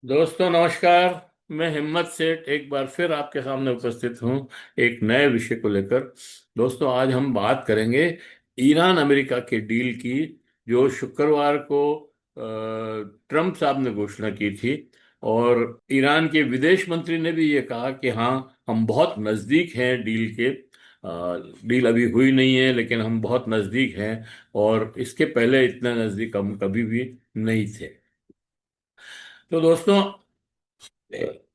दोस्तों नमस्कार। मैं हिम्मत सेठ एक बार फिर आपके सामने उपस्थित हूँ एक नए विषय को लेकर। दोस्तों आज हम बात करेंगे ईरान अमेरिका के डील की, जो शुक्रवार को ट्रम्प साहब ने घोषणा की थी। और ईरान के विदेश मंत्री ने भी ये कहा कि हाँ, हम बहुत नज़दीक हैं डील के। डील अभी हुई नहीं है लेकिन हम बहुत नज़दीक हैं, और इसके पहले इतना नज़दीक हम कभी भी नहीं थे। तो दोस्तों,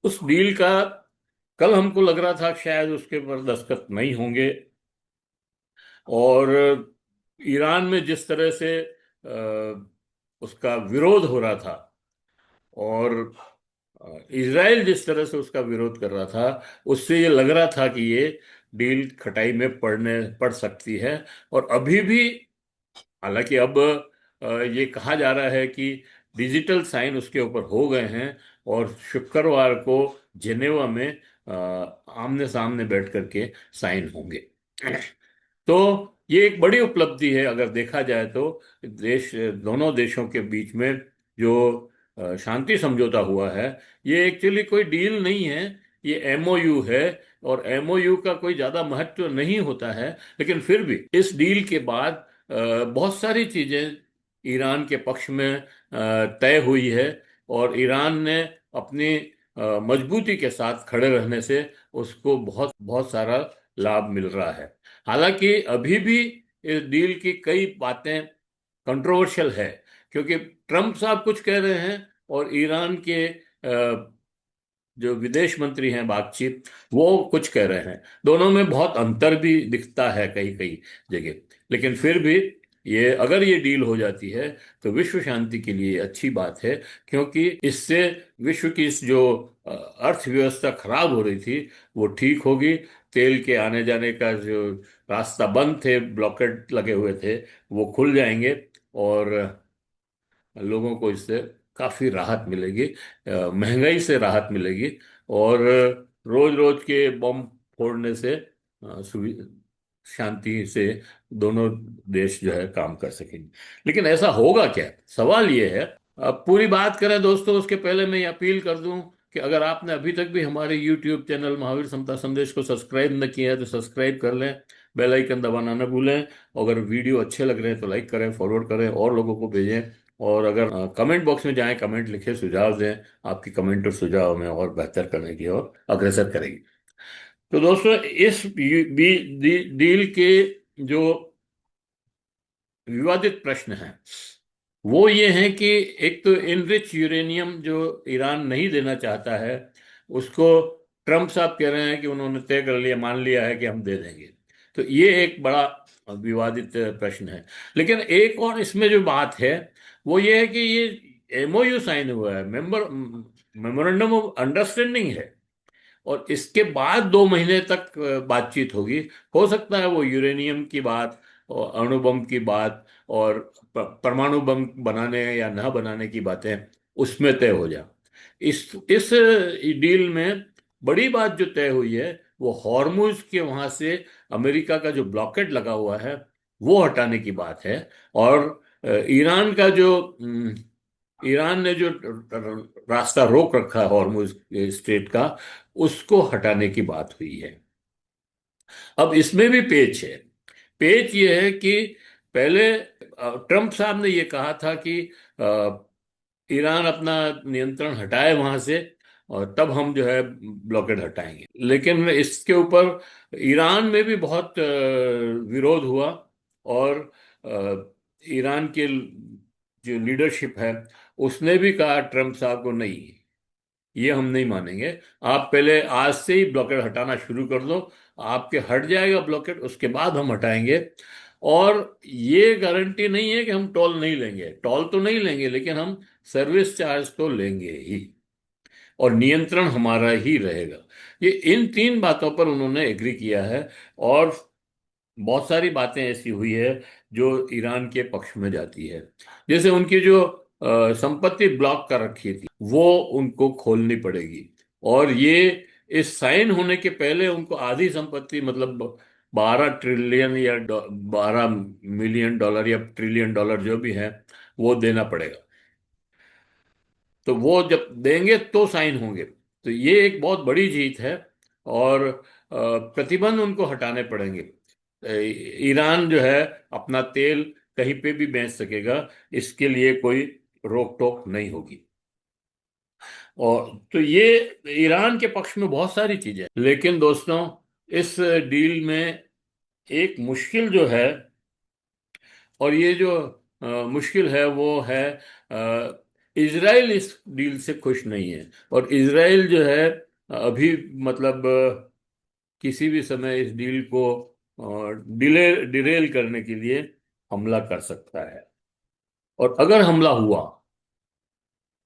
उस डील का कल हमको लग रहा था कि शायद उसके ऊपर दस्तखत नहीं होंगे। और ईरान में जिस तरह से उसका विरोध हो रहा था, और इजराइल जिस तरह से उसका विरोध कर रहा था, उससे ये लग रहा था कि ये डील खटाई में पड़ सकती है। और अभी भी, हालांकि अब ये कहा जा रहा है कि डिजिटल साइन उसके ऊपर हो गए हैं, और शुक्रवार को जेनेवा में आमने सामने बैठ करके साइन होंगे। तो ये एक बड़ी उपलब्धि है अगर देखा जाए तो। दोनों देशों के बीच में जो शांति समझौता हुआ है, ये एक्चुअली कोई डील नहीं है, ये एमओयू है। और एमओयू का कोई ज्यादा महत्व नहीं होता है, लेकिन फिर भी इस डील के बाद बहुत सारी चीजें ईरान के पक्ष में तय हुई है। और ईरान ने अपनी मजबूती के साथ खड़े रहने से उसको बहुत बहुत सारा लाभ मिल रहा है। हालांकि अभी भी इस डील की कई बातें कंट्रोवर्शियल है, क्योंकि ट्रम्प साहब कुछ कह रहे हैं और ईरान के जो विदेश मंत्री हैं बातचीत, वो कुछ कह रहे हैं। दोनों में बहुत अंतर भी दिखता है कई कई जगह। लेकिन फिर भी ये, अगर ये डील हो जाती है तो विश्व शांति के लिए अच्छी बात है, क्योंकि इससे विश्व की इस जो अर्थव्यवस्था खराब हो रही थी वो ठीक होगी। तेल के आने जाने का जो रास्ता बंद थे, ब्लॉकेट लगे हुए थे, वो खुल जाएंगे। और लोगों को इससे काफी राहत मिलेगी, महंगाई से राहत मिलेगी। और रोज रोज के बम फोड़ने से शांति से दोनों देश जो है काम कर सकेंगे। लेकिन ऐसा होगा क्या, सवाल ये है। अब पूरी बात करें दोस्तों, उसके पहले मैं ये अपील कर दूं कि अगर आपने अभी तक भी हमारे YouTube चैनल महावीर समता संदेश को सब्सक्राइब न किया है तो सब्सक्राइब कर लें, बेल आइकन दबाना न भूलें। अगर वीडियो अच्छे लग रहे हैं तो लाइक करें, फॉरवर्ड करें और लोगों को भेजें। और अगर कमेंट बॉक्स में जाएं, कमेंट लिखे, सुझाव दें। आपकी कमेंट और सुझाव हमें और बेहतर करने की ओर अग्रसर करेगी। तो दोस्तों, इस डील के जो विवादित प्रश्न हैं वो ये हैं कि एक तो इनरिच यूरेनियम जो ईरान नहीं देना चाहता है, उसको ट्रम्प साहब कह रहे हैं कि उन्होंने तय कर लिया, मान लिया है कि हम दे देंगे। तो ये एक बड़ा विवादित प्रश्न है। लेकिन एक और इसमें जो बात है वो ये है कि ये एमओयू साइन हुआ है, मेमोरेंडम ऑफ अंडरस्टैंडिंग है। और इसके बाद 2 महीने तक बातचीत होगी। हो सकता है वो यूरेनियम की बात और अणु बम की बात और परमाणु बम बनाने या ना बनाने की बातें उसमें तय हो जाए। इस डील में बड़ी बात जो तय हुई है वो हॉर्मुज के वहां से अमेरिका का जो ब्लॉकेट लगा हुआ है वो हटाने की बात है। और ईरान का जो ईरान ने जो रास्ता रोक रखा है हॉर्मुज स्ट्रेट का, उसको हटाने की बात हुई है। अब इसमें भी पेच है। पेच ये है कि पहले ट्रम्प साहब ने ये कहा था कि ईरान अपना नियंत्रण हटाए वहां से, और तब हम जो है ब्लॉकेड हटाएंगे। लेकिन इसके ऊपर ईरान में भी बहुत विरोध हुआ। और ईरान के जो लीडरशिप है उसने भी कहा ट्रम्प साहब को, नहीं, ये हम नहीं मानेंगे। आप पहले आज से ही ब्लॉकेट हटाना शुरू कर दो, आपके हट जाएगा ब्लॉकेट, उसके बाद हम हटाएंगे। और ये गारंटी नहीं है कि हम टोल नहीं लेंगे, टोल तो नहीं लेंगे, लेकिन हम सर्विस चार्ज तो लेंगे ही, और नियंत्रण हमारा ही रहेगा। ये इन 3 बातों पर उन्होंने एग्री किया है। और बहुत सारी बातें ऐसी हुई है जो ईरान के पक्ष में जाती है। जैसे उनकी जो संपत्ति ब्लॉक कर रखी थी वो उनको खोलनी पड़ेगी। और ये इस साइन होने के पहले उनको आधी संपत्ति, मतलब 12 ट्रिलियन या 12 मिलियन डॉलर या ट्रिलियन डॉलर जो भी है, वो देना पड़ेगा। तो वो जब देंगे तो साइन होंगे। तो ये एक बहुत बड़ी जीत है। और प्रतिबंध उनको हटाने पड़ेंगे। ईरान जो है अपना तेल कहीं पे भी बेच सकेगा, इसके लिए कोई रोक टोक नहीं होगी। और तो ये ईरान के पक्ष में बहुत सारी चीजें हैं। लेकिन दोस्तों, इस डील में एक मुश्किल जो है, और ये जो मुश्किल है वो है, इजराइल इस डील से खुश नहीं है। और इजराइल जो है अभी मतलब किसी भी समय इस डील को डिरेल करने के लिए हमला कर सकता है। और अगर हमला हुआ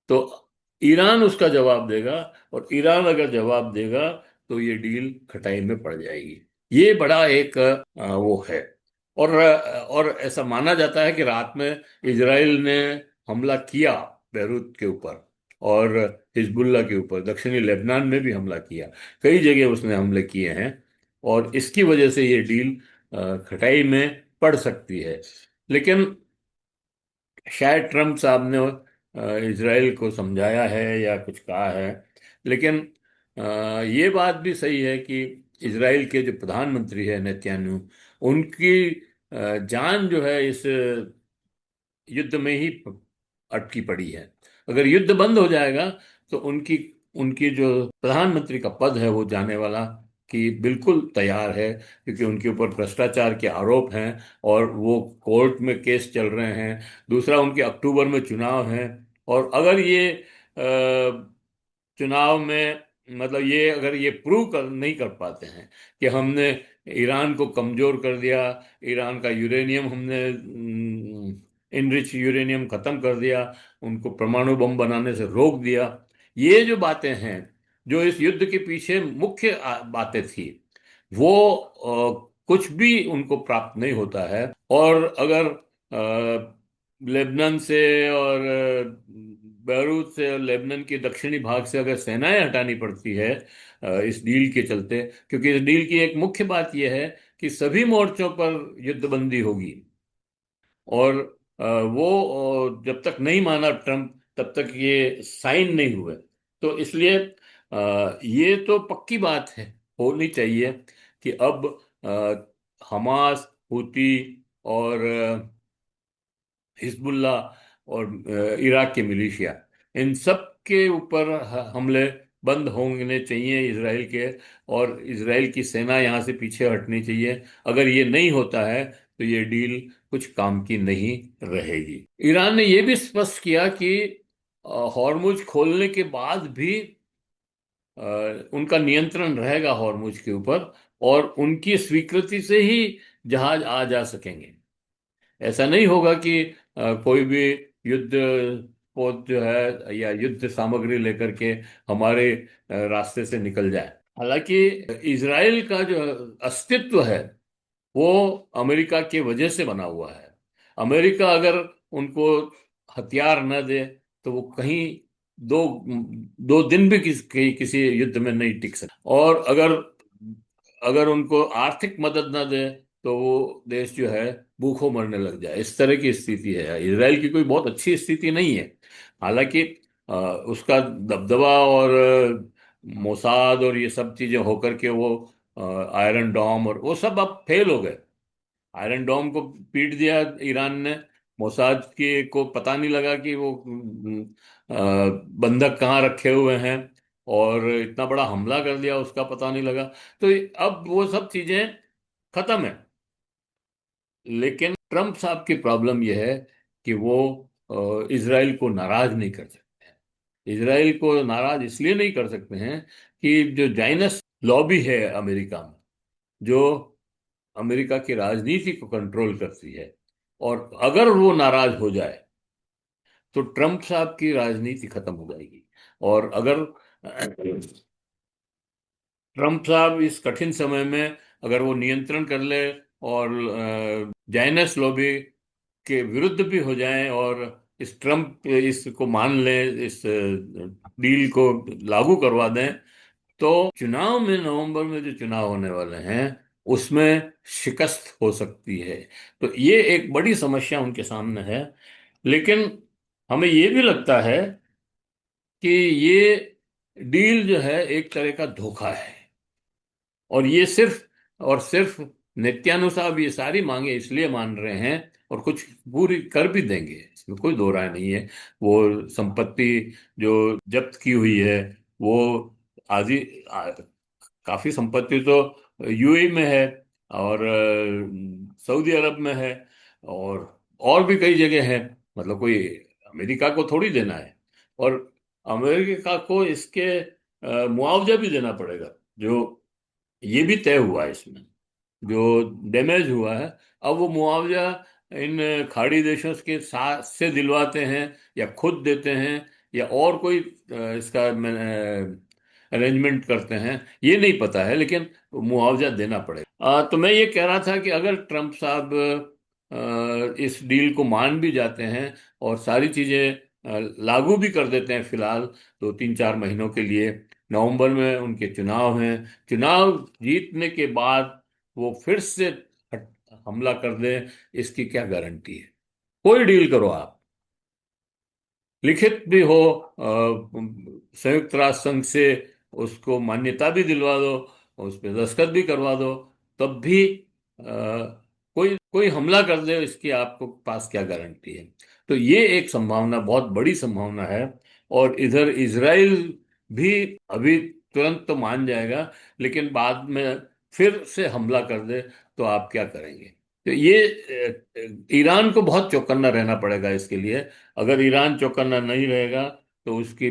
तो ईरान उसका जवाब देगा। और ईरान अगर जवाब देगा तो ये डील खटाई में पड़ जाएगी। ये बड़ा एक वो है। और ऐसा माना जाता है कि रात में इजराइल ने हमला किया बेरूत के ऊपर, और हिजबुल्ला के ऊपर, दक्षिणी लेबनान में भी हमला किया। कई जगह उसने हमले किए हैं। और इसकी वजह से ये डील खटाई में पड़ सकती है। लेकिन शायद ट्रम्प साहब ने इजराइल को समझाया है या कुछ कहा है। लेकिन ये बात भी सही है कि इजराइल के जो प्रधानमंत्री है नेतन्याहू, उनकी जान जो है इस युद्ध में ही अटकी पड़ी है। अगर युद्ध बंद हो जाएगा तो उनकी उनकी जो प्रधानमंत्री का पद है वो जाने वाला कि बिल्कुल तैयार है, क्योंकि उनके ऊपर भ्रष्टाचार के आरोप हैं और वो कोर्ट में केस चल रहे हैं। दूसरा, उनके अक्टूबर में चुनाव हैं। और अगर ये चुनाव में मतलब ये अगर ये प्रूव कर नहीं कर पाते हैं कि हमने ईरान को कमजोर कर दिया, ईरान का यूरेनियम हमने इनरिच यूरेनियम खत्म कर दिया, उनको परमाणु बम बनाने से रोक दिया, ये जो बातें हैं, जो इस युद्ध के पीछे मुख्य बातें थी, वो कुछ भी उनको प्राप्त नहीं होता है। और अगर लेबनान से और बैरूत से और लेबनान के दक्षिणी भाग से अगर सेनाएं हटानी पड़ती है इस डील के चलते, क्योंकि इस डील की एक मुख्य बात यह है कि सभी मोर्चों पर युद्धबंदी होगी। और वो जब तक नहीं माना ट्रम्प, तब तक ये साइन नहीं हुए। तो इसलिए ये तो पक्की बात है, होनी चाहिए कि अब हमास, हूती और हिजबुल्ला और इराक के मिलिशिया, इन सब के ऊपर हमले बंद होने चाहिए इसराइल के। और इसराइल की सेना यहाँ से पीछे हटनी चाहिए। अगर ये नहीं होता है तो ये डील कुछ काम की नहीं रहेगी। ईरान ने यह भी स्पष्ट किया कि हॉर्मुज खोलने के बाद भी अ, उनका नियंत्रण रहेगा हॉर्मुज के ऊपर, और उनकी स्वीकृति से ही जहाज आ जा सकेंगे। ऐसा नहीं होगा कि कोई भी युद्ध पोत जो है या युद्ध सामग्री लेकर के हमारे रास्ते से निकल जाए। हालांकि इजराइल का जो अस्तित्व है वो अमेरिका की वजह से बना हुआ है। अमेरिका अगर उनको हथियार न दे तो वो कहीं दो दो दिन भी किसी युद्ध में नहीं टिक सकते। और अगर अगर उनको आर्थिक मदद न दे तो वो देश जो है भूखों मरने लग जाए। इस तरह की स्थिति है। इसराइल की कोई बहुत अच्छी स्थिति नहीं है। हालांकि उसका दबदबा और मोसाद और ये सब चीजें होकर के वो आयरन डॉम और वो सब अब फेल हो गए। आयरन डोम को पीट दिया ईरान ने। मोसाद के को पता नहीं लगा कि वो बंधक कहाँ रखे हुए हैं, और इतना बड़ा हमला कर दिया, उसका पता नहीं लगा। तो अब वो सब चीजें खत्म है। लेकिन ट्रम्प साहब की प्रॉब्लम यह है कि वो इसराइल को नाराज नहीं कर सकते हैं। इसराइल को नाराज इसलिए नहीं कर सकते हैं कि जो जाइनस लॉबी है अमेरिका में, जो अमेरिका की राजनीति को कंट्रोल करती है, और अगर वो नाराज हो जाए तो ट्रम्प साहब की राजनीति खत्म हो जाएगी। और अगर ट्रम्प साहब इस कठिन समय में अगर वो नियंत्रण कर ले और जाइनस लॉबी के विरुद्ध भी हो जाएं, और इस ट्रम्प इसको मान लें, इस डील को लागू करवा दें, तो चुनाव में नवंबर में जो चुनाव होने वाले हैं उसमें शिकस्त हो सकती है। तो ये एक बड़ी समस्या उनके सामने है। लेकिन हमें ये भी लगता है कि ये डील जो है एक तरह का धोखा है, और ये सिर्फ और सिर्फ नित्यानु साहब ये सारी मांगे इसलिए मान रहे हैं, और कुछ पूरी कर भी देंगे, इसमें कोई दो राय नहीं है। वो संपत्ति जो जब्त की हुई है, वो आदि काफी संपत्ति तो यूएई में है, और सऊदी अरब में है, और भी कई जगह है। मतलब कोई अमेरिका को थोड़ी देना है, और अमेरिका को इसके मुआवजा भी देना पड़ेगा, जो ये भी तय हुआ है इसमें, जो डैमेज हुआ है। अब वो मुआवजा इन खाड़ी देशों के साथ से दिलवाते हैं, या खुद देते हैं, या और कोई इसका अरेंजमेंट करते हैं, ये नहीं पता है, लेकिन मुआवजा देना पड़ेगा। तो मैं ये कह रहा था कि अगर ट्रम्प साहब इस डील को मान भी जाते हैं और सारी चीजें लागू भी कर देते हैं, फिलहाल 2 3 4 महीनों के लिए, नवंबर में उनके चुनाव हैं, चुनाव जीतने के बाद वो फिर से हमला कर दे, इसकी क्या गारंटी है? कोई डील करो आप, लिखित भी हो, संयुक्त राष्ट्र संघ से उसको मान्यता भी दिलवा दो, उस पर दस्तखत भी करवा दो, तब भी कोई कोई हमला कर दे, इसकी आपको पास क्या गारंटी है? तो ये एक संभावना, बहुत बड़ी संभावना है। और इधर इजराइल भी अभी तुरंत तो मान जाएगा, लेकिन बाद में फिर से हमला कर दे, तो आप क्या करेंगे? तो ये ईरान को बहुत चौकन्ना रहना पड़ेगा इसके लिए। अगर ईरान चौकन्ना नहीं रहेगा, तो उसकी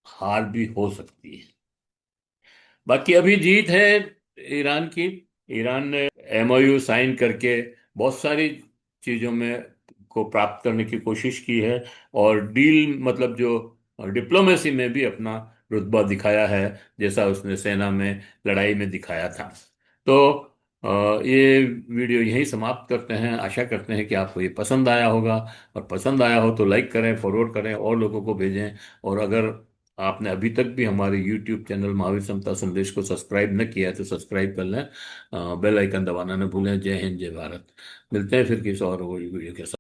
हार भी हो सकती है। बाकी अभी जीत है ईरान की। ईरान ने एमओयू साइन करके बहुत सारी चीजों में को प्राप्त करने की कोशिश की है, और डील मतलब जो डिप्लोमेसी में भी अपना रुतबा दिखाया है, जैसा उसने सेना में लड़ाई में दिखाया था। तो ये वीडियो यहीं समाप्त करते हैं। आशा करते हैं कि आपको ये पसंद आया होगा, और पसंद आया हो तो लाइक करें, फॉरवर्ड करें, और लोगों को भेजें। और अगर आपने अभी तक भी हमारे यूट्यूब चैनल महावीर समता संदेश को सब्सक्राइब न किया है, तो सब्सक्राइब कर लें, बेल आइकन दबाना न भूलें। जय हिंद, जय भारत। मिलते हैं फिर किसी और वीडियो के साथ।